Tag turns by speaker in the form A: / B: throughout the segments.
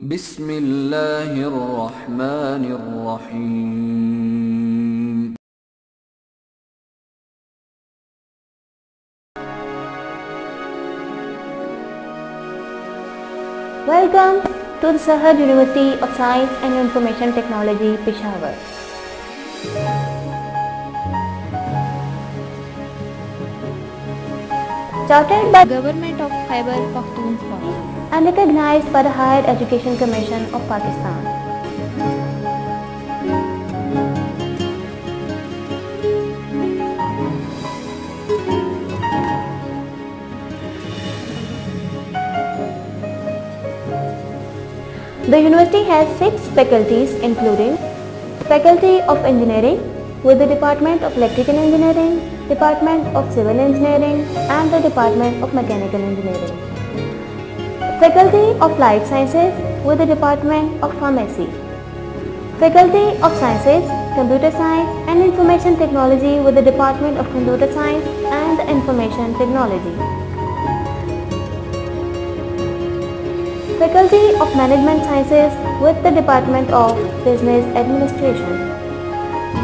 A: बिस्मिल्लाहिर्रहमानिर्रहीम।
B: Welcome to the Sarhad University of Science and Information Technology, Peshawar. Chartered by
C: Government of Khyber Pakhtunkhwa
B: and recognized by the Higher Education Commission of Pakistan. The university has 6 faculties including Faculty of Engineering with the Department of Electrical Engineering, Department of Civil Engineering and the Department of Mechanical Engineering. Faculty of Life Sciences with the Department of Pharmacy. Faculty of Sciences, Computer Science and Information Technology with the Department of Computer Science and Information Technology. Faculty of Management Sciences with the Department of Business Administration.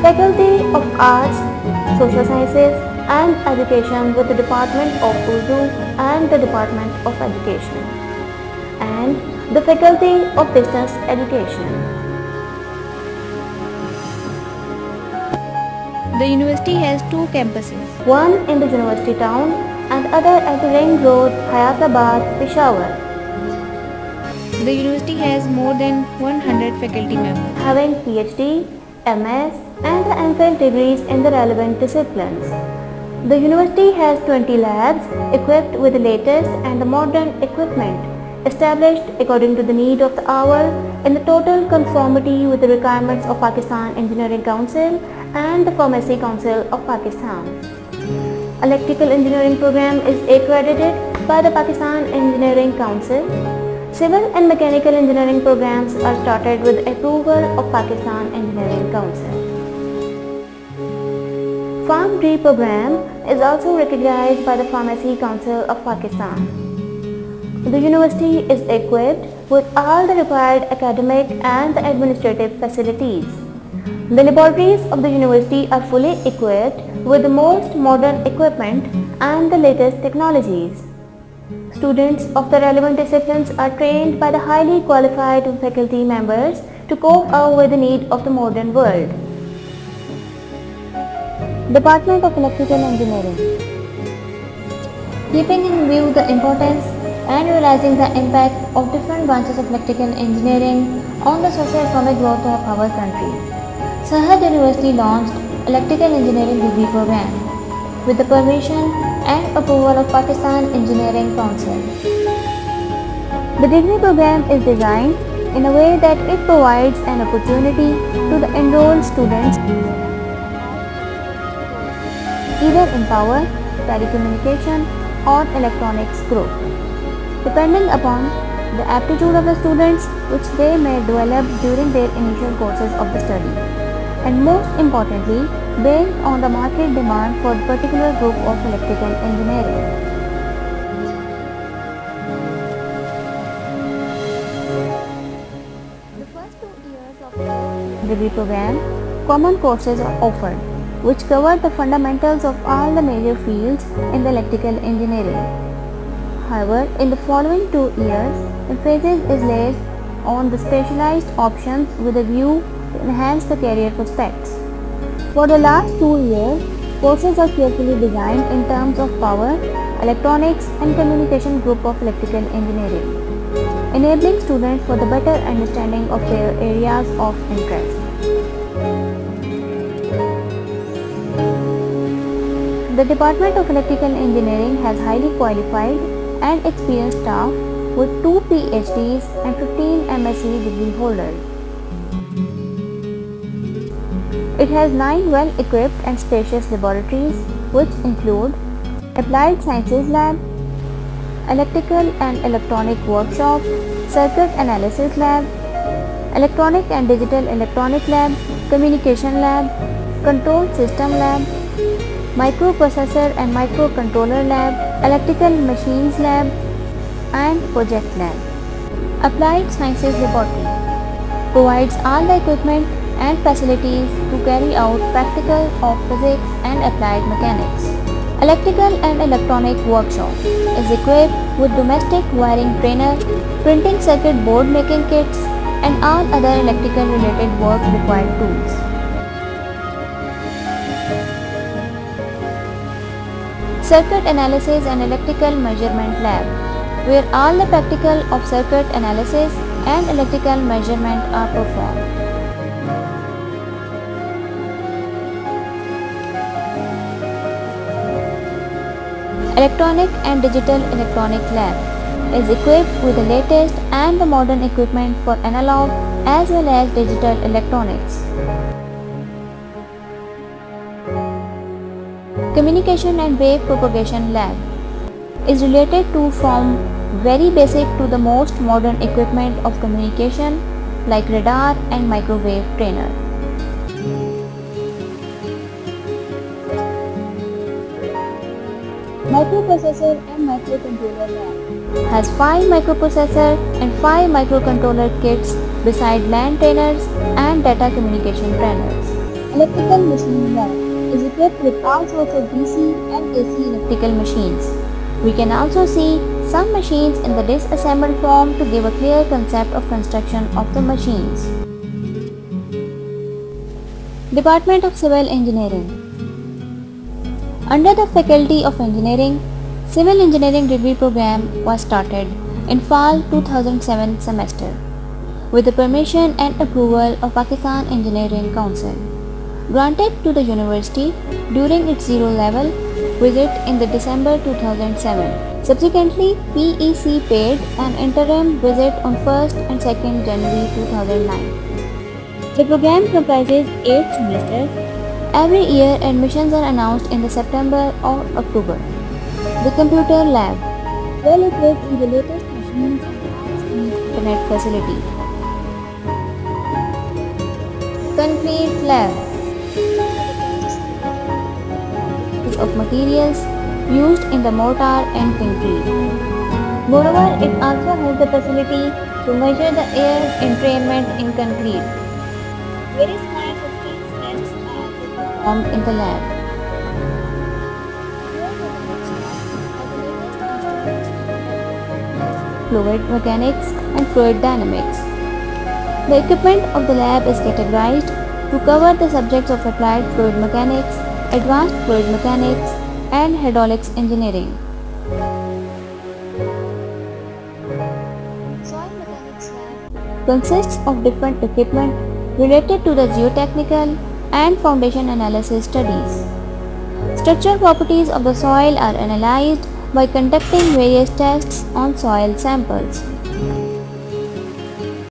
B: Faculty of Arts, Social Sciences and Education with the Department of Urdu and the Department of Education. And the Faculty of Distance Education.
C: The university has 2 campuses.
B: One in the university town and other at the Ring Road, Hayatabad, Peshawar.
C: The university has more than 100 faculty members,
B: having PhD, MS and the MPhil degrees in the relevant disciplines. The university has 20 labs equipped with the latest and the modern equipment established according to the need of the hour in the total conformity with the requirements of Pakistan Engineering Council and the Pharmacy Council of Pakistan. Electrical engineering program is accredited by the Pakistan Engineering Council. Civil and mechanical engineering programs are started with approval of Pakistan Engineering Council. PharmD program is also recognized by the Pharmacy Council of Pakistan. The university is equipped with all the required academic and the administrative facilities. The laboratories of the university are fully equipped with the most modern equipment and the latest technologies. Students of the relevant disciplines are trained by the highly qualified faculty members to cope up with the need of the modern world. Department of Electrical Engineering. Keeping in view the importance and realizing the impact of different branches of electrical engineering on the socio-economic growth of our country, Sarhad University launched Electrical Engineering degree program with the permission and approval of Pakistan Engineering Council. The degree program is designed in a way that it provides an opportunity to the enrolled students either in power, telecommunication or electronics group, depending upon the aptitude of the students which they may develop during their initial courses of the study, and most importantly, based on the market demand for a particular group of electrical engineering. The first 2 years of the degree program, common courses are offered, which cover the fundamentals of all the major fields in the electrical engineering. However, in the following 2 years, emphasis is laid on the specialized options with a view to enhance the career prospects. For the last 2 years, courses are carefully designed in terms of power, electronics and communication group of electrical engineering, enabling students for the better understanding of their areas of interest. The Department of Electrical Engineering has highly qualified and experienced staff with 2 PhDs and 15 MSc degree holders. It has 9 well-equipped and spacious laboratories which include Applied Sciences Lab, Electrical and Electronic Workshop, Circuit Analysis Lab, Electronic and Digital Electronic Lab, Communication Lab, Control System Lab, Microprocessor and Microcontroller Lab, Electrical Machines Lab and Project Lab. Applied Sciences Laboratory provides all the equipment and facilities to carry out practical of physics and applied mechanics. Electrical and Electronic Workshop is equipped with domestic wiring trainer, printing circuit board making kits, and all other electrical related work required tools. Circuit Analysis and Electrical Measurement Lab, where all the practical of circuit analysis and electrical measurement are performed. Electronic and Digital Electronic Lab is equipped with the latest and the modern equipment for analog as well as digital electronics. Communication and Wave Propagation Lab is related to from very basic to the most modern equipment of communication like radar and microwave trainer. Microprocessor and Microcontroller Lab has 5 microprocessor and 5 microcontroller kits beside LAN trainers and data communication trainers. Electrical Machine Lab is equipped with all sorts of DC and AC electrical machines. We can also see some machines in the disassembled form to give a clear concept of construction of the machines. Department of Civil Engineering. Under the Faculty of Engineering, Civil Engineering degree program was started in fall 2007 semester with the permission and approval of Pakistan Engineering Council, granted to the university during its zero level visit in the December 2007. Subsequently, PEC paid an interim visit on 1st and 2nd January 2009. The program comprises 8 semesters. Every year, admissions are announced in the September or October. The Computer Lab, well equipped with the latest machines and high-speed internet facility. Concrete Lab of materials used in the mortar and concrete. Moreover, it also has the facility to measure the air entrainment in concrete. Various kinds of tests are also performed in the lab. Fluid mechanics and fluid dynamics. The equipment of the lab is categorized to cover the subjects of applied fluid mechanics, advanced fluid mechanics, and hydraulics engineering. Soil mechanics lab consists of different equipment related to the geotechnical and foundation analysis studies. Structural properties of the soil are analyzed by conducting various tests on soil samples.